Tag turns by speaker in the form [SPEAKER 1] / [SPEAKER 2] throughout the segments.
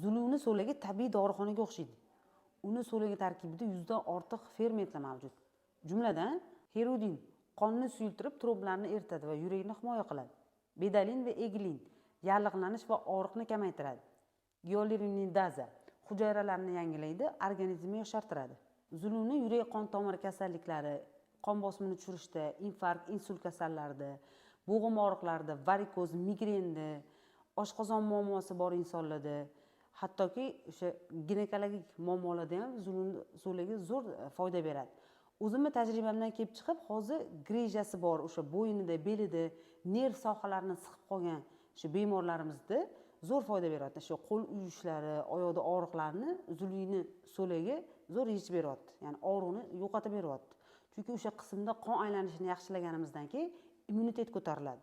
[SPEAKER 1] Zuluni so'lagi tabiiy dorixonaga o'xshaydi. Uni so'lagi tarkibida 100 dan ortiq fermentlar mavjud. Jumladan, xerudin qonni suyultirib, tromblarni eritadi va yurakni himoya qiladi. Bedalin va egilin yallig'lanish va og'riqni kamaytiradi. Giolerinindaza hujayralarni yangilaydi, organizmni yoshartiradi. Zuluni yurak qon tomir kasalliklari, qon bosimini tushirishda, infarkt, insult kasallarida, bo'g'im og'riqlarida, varikoz, migrenda, oshqozon muammosi bor insonlarda, hattoki o'sha ginekologik muammolarda ham zuluni so'lagi zo'r foyda beradi. O'zimni tajribamdan kelib chiqib, hozir grejasi bor, o'sha bo'yinida, belida nerv sohalarini siqib qolgan shu bemorlarimizda zo'r foyda beradi. Shu qo'l uyushlari, oyoqda og'riqlarni zuluni so'lagi zo'r yechib beryapti. Ya'ni og'riqni yo'qotib beryapti. Chunki o'sha qismda qon aylanishini yaxshilaganimizdan keyin immunitet ko'tariladi.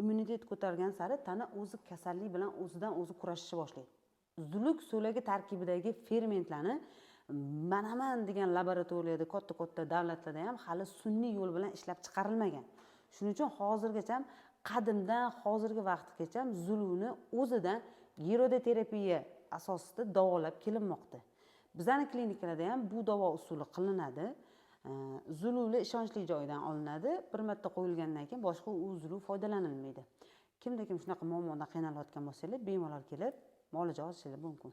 [SPEAKER 1] Immunitet ko'targan sari tana o'zi kasallik bilan o'zidan o'zi kurashishni boshlaydi. Zuluk so'lagi tarkibidagi fermentlarni Manaman degan laboratoriyada katta davlatlarda ham hali sun'iy yo'l bilan ishlab chiqarilmagan. Shuning uchun hozirgacha qadimdan hozirgi vaqtgacha zuluni o'zidan girodoterapiya asosida davolab kelinmoqda. Bizning klinikalarda ham bu davo usuli qilinadi. Zululi ishonchli joydan olinadi. Bir marta qo'yilgandan keyin boshqa uzulu foydalanilmaydi. Kimda kim shunaqa muammodan qiynalayotgan bo'lsa, bemalol kelib muolaja olishingiz mumkin.